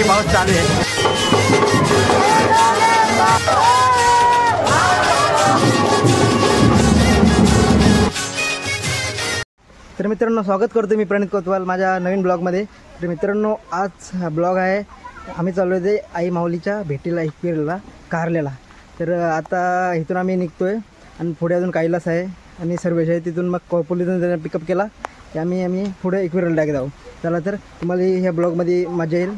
आणि पाऊस चालू आहे। तर मित्रांनो स्वागत करतो मी प्रणित कोतवाल माझ्या नवीन ब्लॉगमध्ये। तर मित्रांनो आज हा ब्लॉग आहे, आम्ही चाललो आहे आई माऊलीच्या भेटीला एकविरेला कारल्याला। तर आता इथून आम्ही निघतोय आणि पुढे अजून कैलास आहे आणि सर्वेश आहे, तिथून मग कोपोलीतून त्यांना पिकअप केला की आम्ही पुढे एकविरेला डायरेक्ट जाऊ। चला तर तुम्हाला ह्या ब्लॉगमध्ये मजा येईल,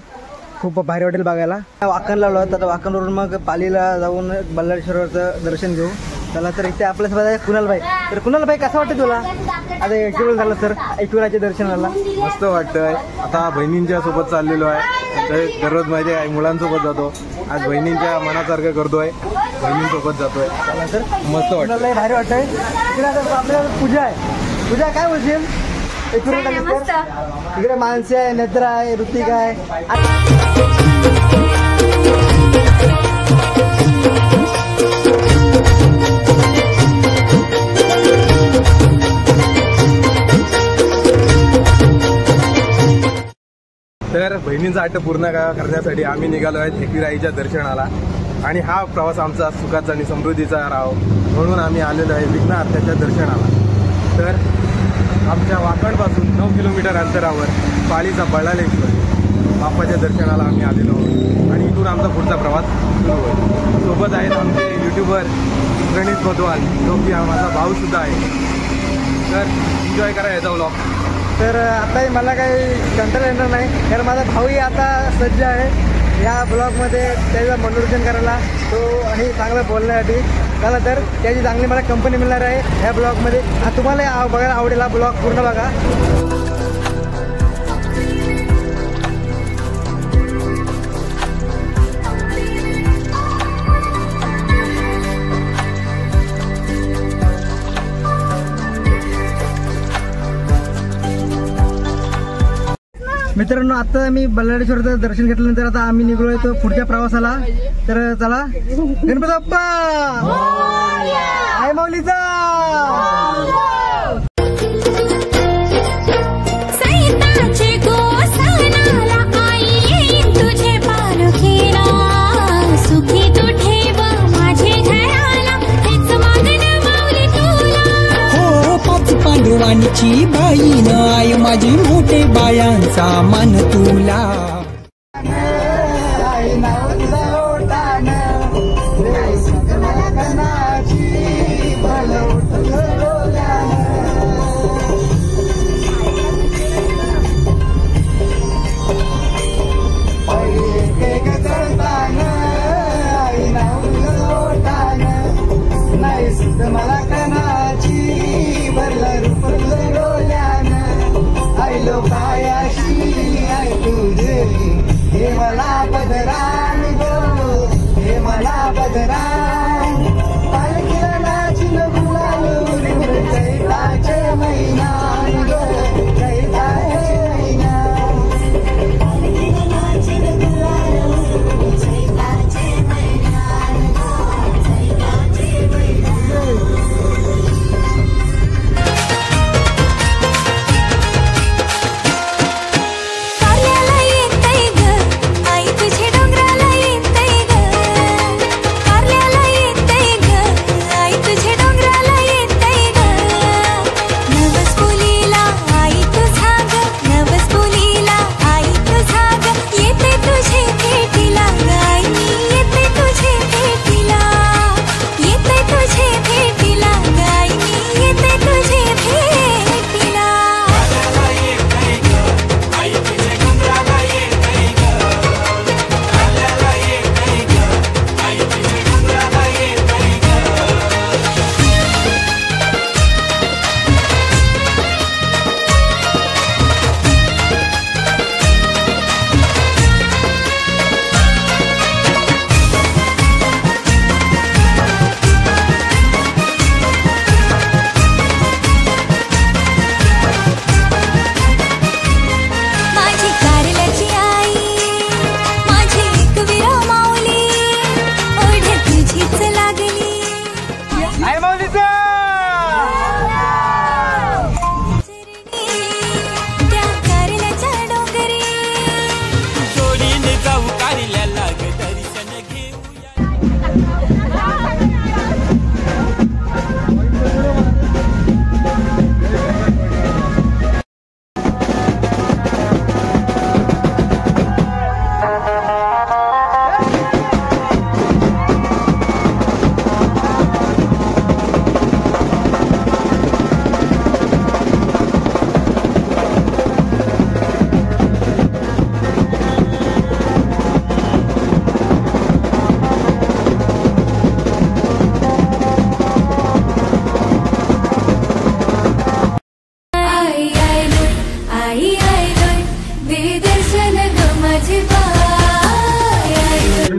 खूप भारी वाटेल बघायला। वाकणला आलो आता वाकणवरून मग पालीला जाऊन बल्लाळेश्वराचं दर्शन घेऊ। चला तर इथे आपल्यासोबत आहे कुणाल भाई। तर कुणाल भाई कसं वाटतं तुला आता एकविरेला झालं तर एकविराच्या दर्शनाला? मस्त वाटतंय। आता बहिणींच्या सोबत चाललेलो आहे, तर दररोज माहिती आहे मुलांसोबत जातो, आज बहिणींच्या मनासारखं करतोय, बहिणींसोबत जातोय। चला तर मस्त वाटतं, भारी वाटतंय। इकडे आता आपल्याला पूजा आहे, पूजा काय बोलशील? इकडे माणसे आहे, नेत्रा आहे, ऋतिका आहे। तर बहिणींचा हट्ट पूर्ण करण्यासाठी आम्ही निघालो आहेत एकविराईच्या दर्शनाला आणि हा प्रवास आमचा सुखाचा आणि समृद्धीचा राहो म्हणून आम्ही आलेलो आहे विघ्नहर्त्याच्या दर्शनाला। तर आमच्या वाकणपासून 9 किलोमीटर अंतरावर पालीचा बल्लाळेश्वर बाप्पाच्या दर्शनाला आम्ही आलेलो आहोत आणि इथून आमचा पुढचा प्रवास सुरू होईल। सोबत आहेत आमचे यूट्यूबर प्रणित कोतवाल, जो की माझा भाऊसुद्धा आहे। तर एन्जॉय करा याचा व्लॉग। तर आता मला काही कंटाळा येणार नाही, कारण माझा भाऊही आता सज्ज आहे या ब्लॉगमध्ये त्याचं मनोरंजन करायला, तो आणि चांगलं बोलण्यासाठी। चला तर त्याची चांगली मला कंपनी मिळणार आहे ह्या ब्लॉगमध्ये। तुम्हाला बघायला आवडेल हा ब्लॉग पूर्ण बघा। मित्रांनो आता मी बल्लाळेश्वरचं दर्शन घेतल्यानंतर आता आम्ही निघलोय तो पुढच्या प्रवासाला। तर चला गणपती बाप्पा आई माऊलीचा पांडुवांची बाईन आय माझी मोठे बायांचा मान तुला।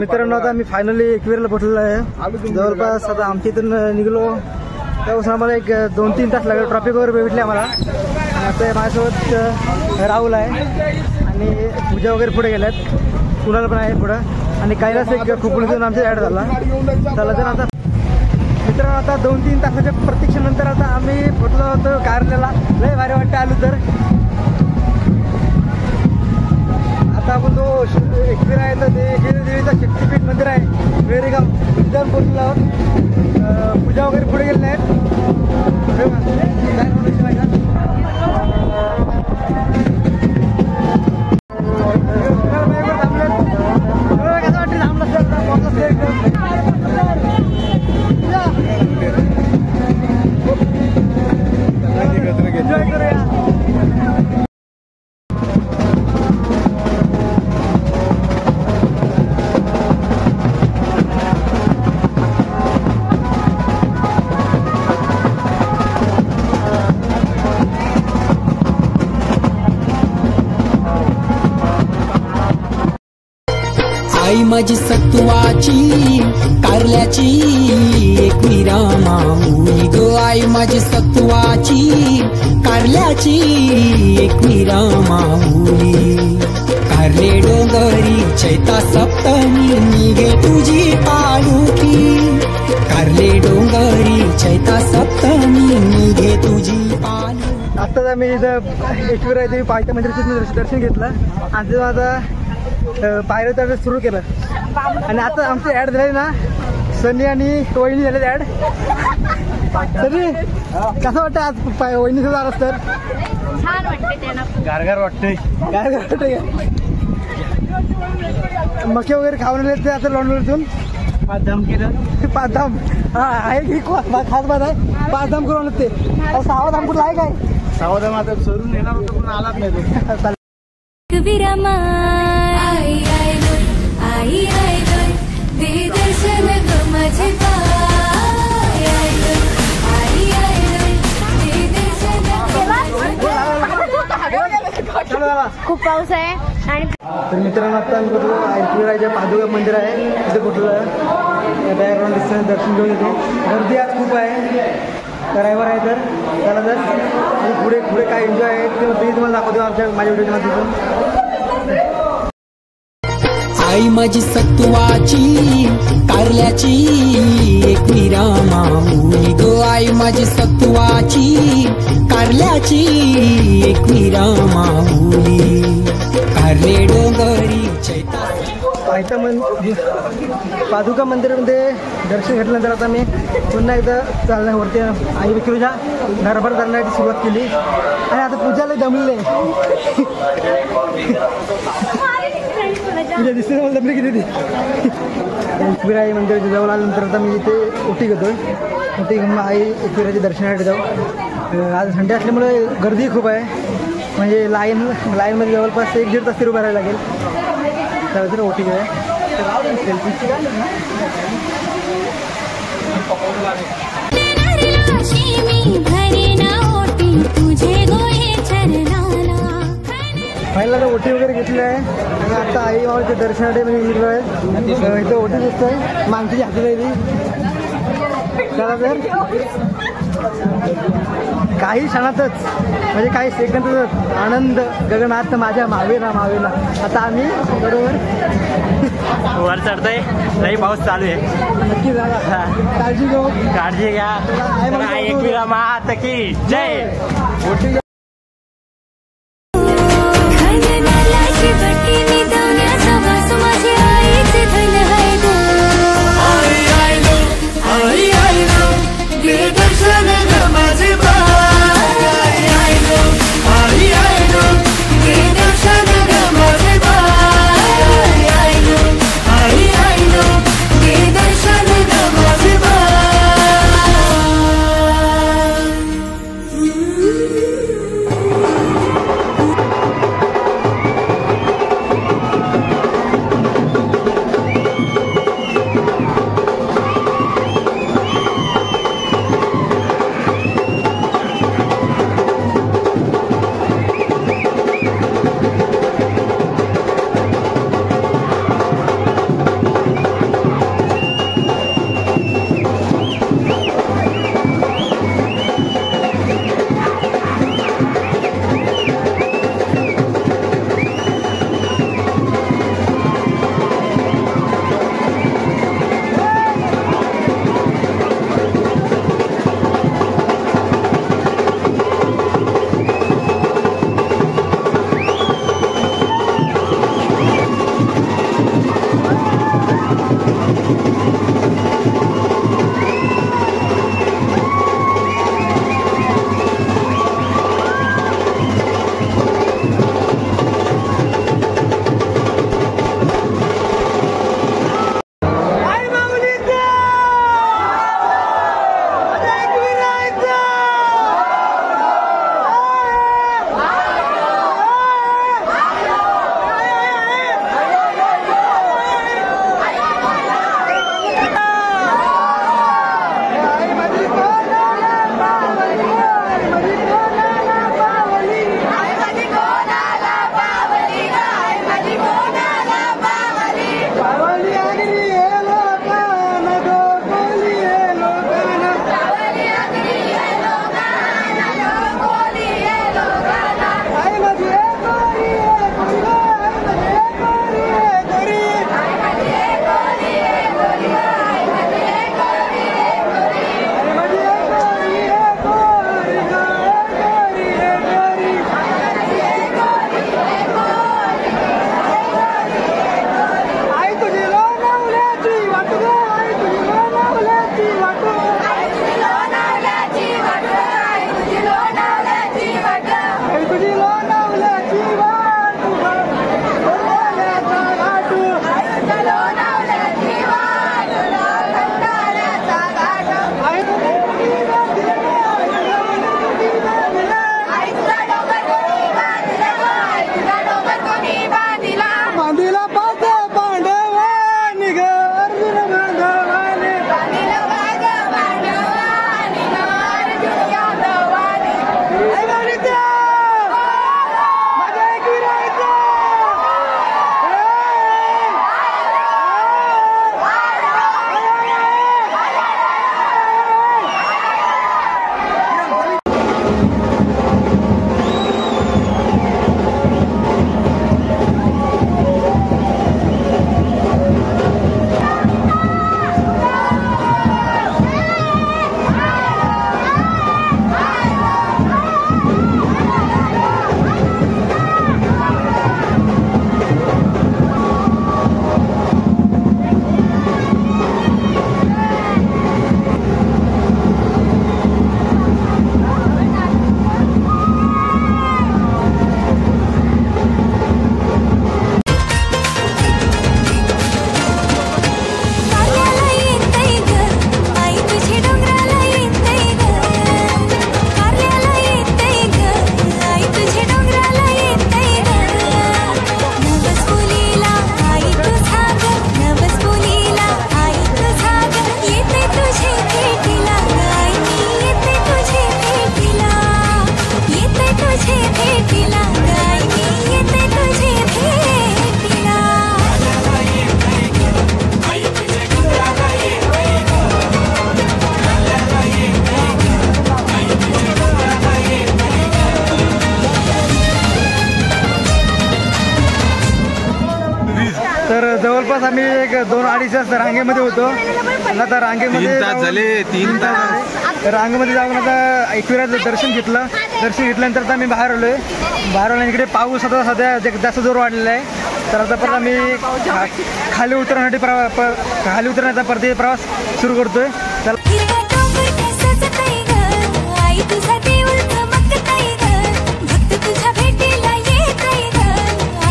मित्रांनो आता आम्ही फायनली एकविराला पोहोचलेलो आहे. जवळपास आता आमच्या इथून निघलो त्यापासून आम्हाला एक 2-3 तास लागले. ट्रॉफिक वगैरे भेटले आम्हाला. आता माझ्यासोबत राहुल आहे आणि पूजा वगैरे पुढे गेल्यात. कुणाला पण आहे पुढं आणि कैलास एक खूप आमच्या ॲड झाला. त्याला तर आता मित्रांनो आता 2-3 तासाच्या प्रतीक्षेनंतर आता आम्ही पोहोचलो होतो कारल्याला. लय भारी वाटतं आलो तर. आता आपण जो एकविरा आहे तर ते एकविरा देवीचा शक्तीपीठ मंदिर आहे वेरेगाव तिथं पोहोचलो आहोत. पूजा वगैरे पुढे गेलेले आहेत. कसं वाटतं थांबलं आई माझी सत्वाची कारल्याची एकविरा माऊली ग. आई माझी सत्वाची कारल्याची एकविरा माऊली. कारले डोंगरी चैता सप्तमी निघे तुझी पालुकी. कारले डोंगरी चैता सप्तमी निघे तुझी पालुकी. आत्ताच आम्ही इथं एकविरा देवी पायथ्या मंदिराचं दर्शन घेतलं आणि तेव्हा आता पायऱ्या तर सुरू केलं. आणि आता आमचं ॲड झाले ना सनी आणि वहिनी झाले ॲड. सनी कसं वाटतं आज वहिनी सुद्धा आलास तर? छान वाटते. गारगार वाटतंय. गारगार वाटतंय. मके वगैरे खाऊन आले ते आता लोणवळीतून 5 धाम केलं. 5 धाम हा आहे की खास बात आहे. 5 धाम करून ते 6वा धाम कुठला आहे काय? 6वा धाम आता सोडून येणार होतं पण आलाच नाही. आई आई आई दे दर्शन ग माझे पाय. आई आई दे दर्शन. खूप पाऊस आहे आणि तर मित्रांनो आता आम्ही कुठलं एकविराच्या पादुका मंदिर आहे तिथे कुठलं बॅकग्राऊंड दिसतं दर्शन घेऊन येतो. गर्दी आज खूप आहे. ड्रायव्हर आहे तर त्याला जर आणि पुढे पुढे काय एन्जॉय आहे ते तुम्हाला दाखवतो आमच्या माझ्या व्हिडिओच्या माध्यमातून. आई माझी सत्वाची कारल्याची एकविरा माऊली ग. आई माझी सत्वाची कारल्याची एकविरा माऊली. कारले डोंगरी चैता पादुका मंदिरामध्ये दर्शन घेतल्यानंतर आता मी पुन्हा एकदा चालण्यावरती आई विक्रूच्या घरभर चालण्याची सुरुवात केली आणि आता पूजाला जमलेलं आहे. तुझ्या दिसते मला जमली किती ती. एकविरा मंदिराच्या जवळ आल्यानंतर आता मी इथे ओटी घेतोय. ओटी घेऊन आई एकविराच्या दर्शनासाठी जाऊ. आज संडे असल्यामुळे गर्दी खूप आहे. म्हणजे लाईनमध्ये जवळपास 1-1.5 तास उभं राहायला लागेल. तर ओटी घ्या पहिला ओटी वगैरे घेतली आहे आणि आता आई मावळच्या दर्शनासाठी मी निघलो आहे. इथं ओटी दिसतोय माणसाची हाती राहिली. त्याला तर काही क्षणातच म्हणजे काही सेकंदातच आनंद गगनात माझ्या मावेना मावेना. आता आम्ही बरोबर वर चढतोय. लई पाऊस चालू आहे. नक्की झाला. काळजी घेऊ. काळजी घ्या. एकविरा माता की जय. जवळपास आम्ही एक 2-2.5 तास रांगेमध्ये होतो आणि आता रांगेमध्ये 3 तास झाले 3 तास रांगेमध्ये जाऊन आता एकविराचं दर्शन घेतल्यानंतर आता आम्ही बाहेर आलोय. बाहेर आलो इकडे पाऊस आता सध्या जास्त जोर वाढलेला आहे. तर आता परत आम्ही खाली उतरण्याचा परत प्रवास सुरू करतोय. हिरवा डोंगर कसंच नाही ग, आई तुझा देऊळ चमकतय ग, भक्त तुझ्या भेटीला येतय ग,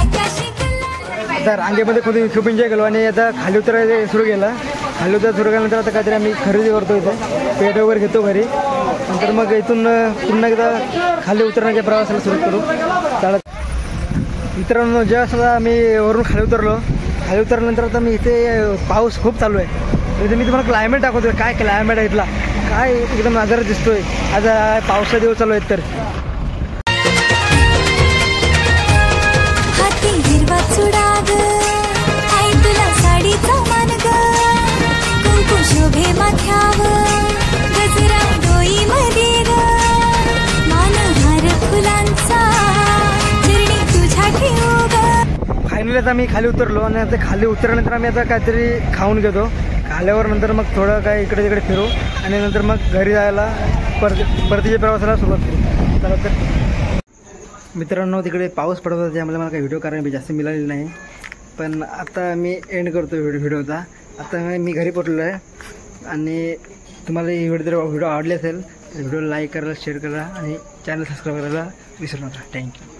आकाशी गुलाल. आता रांगेमध्ये खूप एन्जॉय केलो आणि आता खाली उतरायला सुरू केलं. खाली उतरायला सुरू केल्यानंतर आता काहीतरी आम्ही खरेदी करतो इथे, पेट वगैरे घेतो घरी. नंतर मग इथून पुन्हा एकदा खाली उतरण्याच्या प्रवासाला सुरू करू. चालत मित्रांनो, जेव्हा आम्ही वरून खाली उतरल्यानंतर आता मी इथे पाऊस खूप चालू आहे. इथे मी तुम्हाला क्लायमेट दाखवतोय. काय क्लायमेट आहे इथला, काय एकदम नजारा दिसतोय. आज पावसाचे दिवस चालू आहेत. तर हाती हिरवा चुडा ग, आई तुला साडीचा मान ग, कुंकू शोभे माथ्यावर, गजरा डोईमध्ये ग, मानहार फुलांचा, चरणी तुझ्या ठेवू ग. फायनली आता मी खाली उतरलो आणि आता खाली उतरल्यानंतर आम्ही आता काहीतरी खाऊन घेतो. खाल्यावर नंतर मग थोडं काय इकडे तिकडे फिरू आणि नंतर मग घरी जायला परतीच्या प्रवासाला सुरुवात करू. चला तर मित्रांनो, तिकडे पाऊस पडत होता त्यामुळे मला काही व्हिडिओ करायला जास्त मिळालेली नाही. पण आता मी एंड करतो व्हिडिओचा. आता मी घरी पोचलो आहे आणि तुम्हाला ही व्हिडिओ आवडली असेल तर व्हिडिओ लाईक करा, शेअर करा आणि चॅनल सबस्क्राईब करायला विसरू नका. थँक्यू.